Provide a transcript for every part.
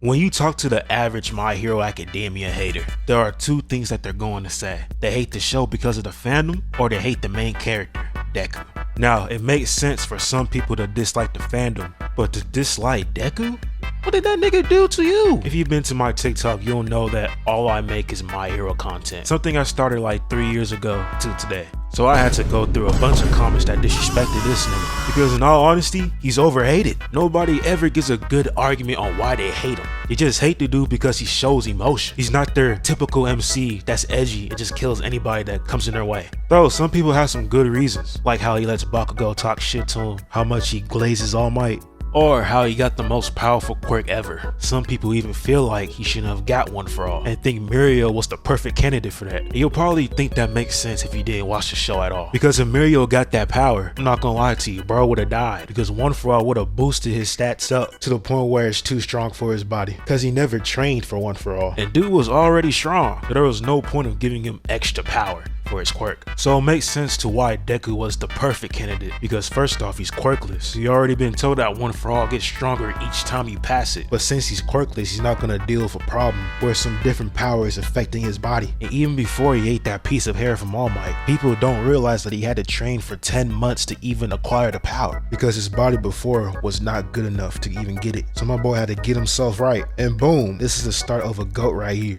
When you talk to the average My Hero Academia hater, there are two things that they're going to say. They hate the show because of the fandom, or they hate the main character, Deku. Now, it makes sense for some people to dislike the fandom, but to dislike Deku? What did that nigga do to you? If you've been to my TikTok, you'll know that all I make is My Hero content. Something I started like 3 years ago to today. So I had to go through a bunch of comments that disrespected this nigga. Because in all honesty, he's overhated. Nobody ever gives a good argument on why they hate him. They just hate the dude because he shows emotion. He's not their typical MC that's edgy and just kills anybody that comes in their way. Though some people have some good reasons, like how he lets Bakugo talk shit to him, how much he glazes All Might, or how he got the most powerful quirk ever. Some people even feel like he shouldn't have got One For All and think Mirio was the perfect candidate for that. And you'll probably think that makes sense if you didn't watch the show at all. Because if Mirio got that power, I'm not gonna lie to you, bro would have died. Because One For All would have boosted his stats up to the point where it's too strong for his body. Because he never trained for One For All. And dude was already strong, so there was no point of giving him extra power for his quirk. So it makes sense to why Deku was the perfect candidate, because first off, he's quirkless. You already been told that One For All gets stronger each time you pass it, but since he's quirkless, he's not gonna deal with a problem where some different power is affecting his body. And even before he ate that piece of hair from All Might, people don't realize that he had to train for 10 months to even acquire the power, because his body before was not good enough to even get it. So my boy had to get himself right, and boom, this is the start of a GOAT right here.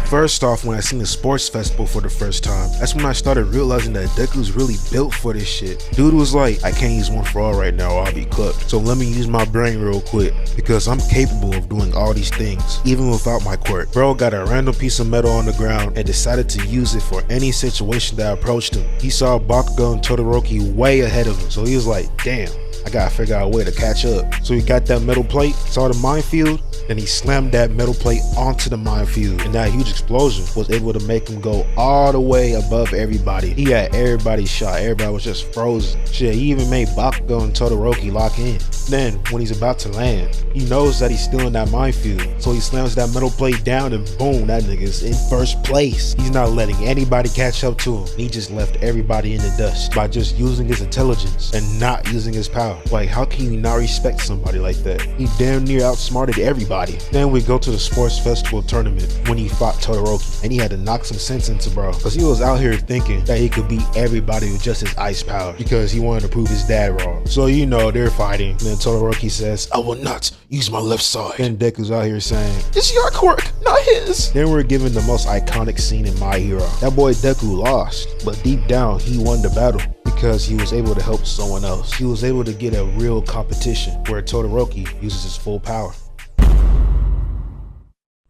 First off, when I seen the sports festival for the first time, that's when I started realizing that Deku's really built for this shit. Dude was like, I can't use One For All right now or I'll be cooked. So let me use my brain real quick, because I'm capable of doing all these things, even without my quirk. Bro got a random piece of metal on the ground and decided to use it for any situation that approached him. He saw Bakugo and Todoroki way ahead of him, so he was like, damn, I gotta figure out a way to catch up. So he got that metal plate, saw the minefield, then he slammed that metal plate onto the minefield, and that huge explosion was able to make him go all the way above everybody. He had everybody shot, everybody was just frozen. Shit, he even made Bakugo and Todoroki lock in. Then, when he's about to land, he knows that he's still in that minefield, so he slams that metal plate down and boom, that nigga's in first place. He's not letting anybody catch up to him. He just left everybody in the dust by just using his intelligence and not using his power. Like, how can you not respect somebody like that? He damn near outsmarted everybody. Then we go to the sports festival tournament when he fought Todoroki, and he had to knock some sense into bro, because he was out here thinking that he could beat everybody with just his ice power, because he wanted to prove his dad wrong. So you know, they're fighting, and then Todoroki says, I will not use my left side. Then Deku's out here saying, it's your quirk, not his. Then we're given the most iconic scene in My Hero. That boy Deku lost, but deep down he won the battle, because he was able to help someone else. He was able to get a real competition where Todoroki uses his full power.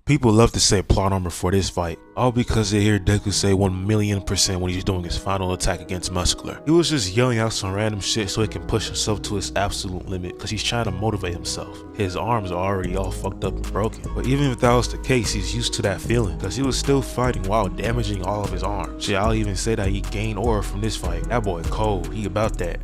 People love to say plot armor for this fight, all because they hear Deku say 1,000,000% when he's doing his final attack against Muscular. He was just yelling out some random shit so he can push himself to his absolute limit, because he's trying to motivate himself. His arms are already all fucked up and broken, but even if that was the case, he's used to that feeling, because he was still fighting while damaging all of his arms. Shit, I'll even say that he gained aura from this fight. That boy cold, he about that.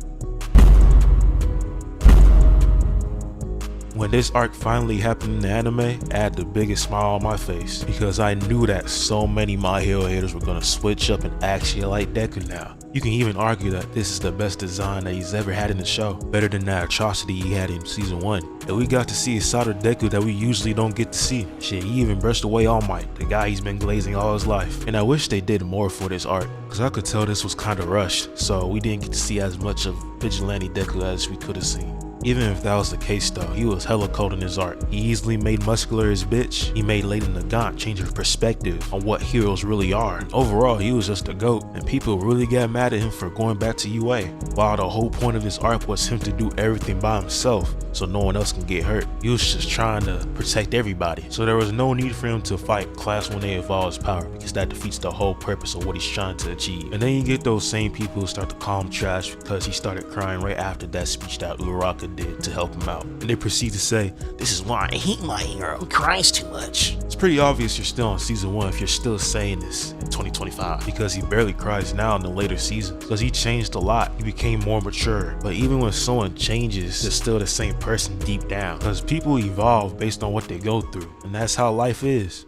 When this arc finally happened in the anime, I had the biggest smile on my face, because I knew that so many My Hero haters were gonna switch up and actually like Deku now. You can even argue that this is the best design that he's ever had in the show, better than that atrocity he had in season 1. And we got to see a side of Deku that we usually don't get to see. Shit, he even brushed away All Might, the guy he's been glazing all his life. And I wish they did more for this arc, because I could tell this was kinda rushed, so we didn't get to see as much of Vigilante Deku as we could have seen. Even if that was the case though, he was hella cold in his art. He easily made Muscular his bitch. He made Lady Nagant change her perspective on what heroes really are. And overall, he was just a GOAT, and people really got mad at him for going back to UA. While the whole point of this arc was him to do everything by himself, so no one else can get hurt. He was just trying to protect everybody. So there was no need for him to fight Class 1A of all his power, because that defeats the whole purpose of what he's trying to achieve. And then you get those same people who start to call him trash because he started crying right after that speech that Uraraka did to help him out. And they proceed to say, this is why I hate My Hero, he cries too much. It's pretty obvious you're still on season 1 if you're still saying this in 2025, because he barely cries now in the later seasons, because he changed a lot. He became more mature. But even when someone changes, they're still the same person deep down, because people evolve based on what they go through, and that's how life is.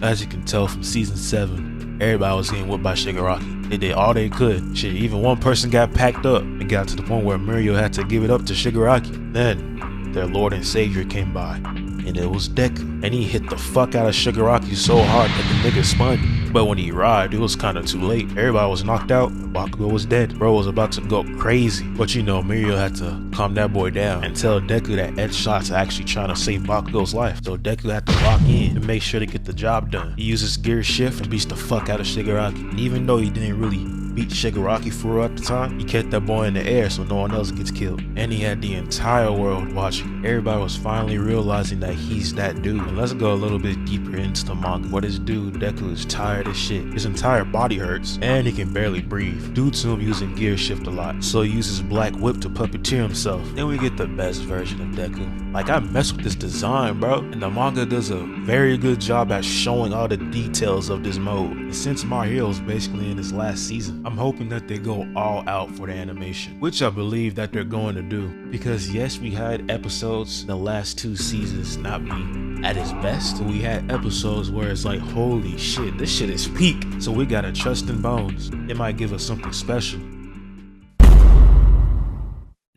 As you can tell from season 7, everybody was getting whipped by Shigaraki. They did all they could. Shit, even one person got packed up. It got to the point where Mirio had to give it up to Shigaraki. Then their Lord and Savior came by, and it was Deku. And he hit the fuck out of Shigaraki so hard that the nigga spun. But when he arrived, it was kinda too late. Everybody was knocked out, and Bakugo was dead. Bro was about to go crazy. But you know, Mirio had to calm that boy down and tell Deku that Ed Shot's actually trying to save Bakugo's life. So Deku had to lock in to make sure to get the job done. He uses gear shift and beats the fuck out of Shigaraki. And even though he didn't really beat Shigaraki for at the time, he kept that boy in the air so no one else gets killed. And he had the entire world watching. Everybody was finally realizing that he's that dude. And let's go a little bit deeper into the manga. What this dude, Deku, is tired as shit. His entire body hurts, and he can barely breathe, due to him using gear shift a lot. So he uses Black Whip to puppeteer himself. Then we get the best version of Deku. Like, I mess with this design, bro. And the manga does a very good job at showing all the details of this mode. And since My Hero is basically in his last season, I'm hoping that they go all out for the animation, which I believe that they're going to do. Because yes, we had episodes in the last 2 seasons not be at its best, but we had episodes where it's like, holy shit, this shit is peak. So we gotta trust in Bones. It might give us something special.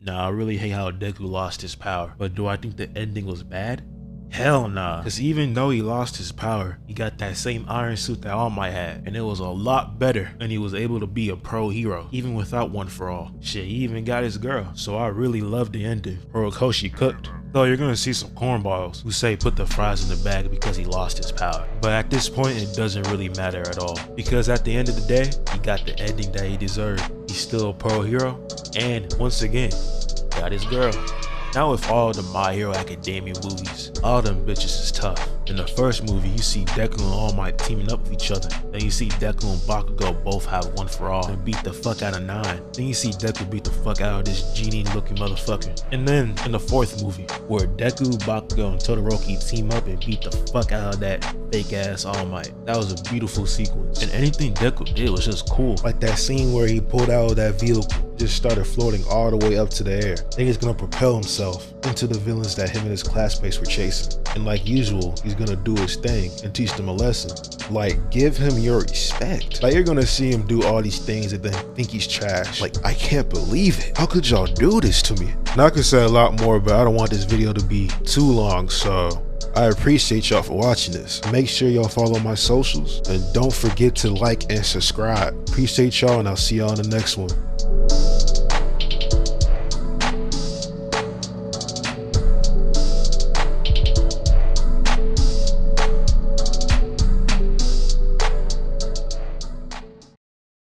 Nah, I really hate how Deku lost his power, but do I think the ending was bad? Hell nah, cause even though he lost his power, he got that same iron suit that All Might had, and it was a lot better, and he was able to be a pro hero, even without One For All. Shit, he even got his girl, so I really loved the ending. Horikoshi cooked. Though you're gonna see some cornballs who say put the fries in the bag because he lost his power. But at this point, it doesn't really matter at all, because at the end of the day, he got the ending that he deserved. He's still a pro hero, and once again, got his girl. Now with all the My Hero Academia movies, all them bitches is tough. In the first movie, you see Deku and All Might teaming up with each other. Then you see Deku and Bakugo both have One For All and beat the fuck out of 9. Then you see Deku beat the fuck out of this genie looking motherfucker. And then in the 4th movie, where Deku, Bakugo, and Todoroki team up and beat the fuck out of that fake ass All Might. That was a beautiful sequence. And anything Deku did was just cool. Like that scene where he pulled out of that vehicle, just started floating all the way up to the air. Then he's gonna propel himself into the villains that him and his classmates were chasing. And like usual, he's gonna do his thing and teach them a lesson. Like, give him your respect. Like, you're gonna see him do all these things and then think he's trash. Like, I can't believe it. How could y'all do this to me? Now I could say a lot more, but I don't want this video to be too long, so I appreciate y'all for watching this. Make sure y'all follow my socials and don't forget to like and subscribe. Appreciate y'all, and I'll see y'all in the next one.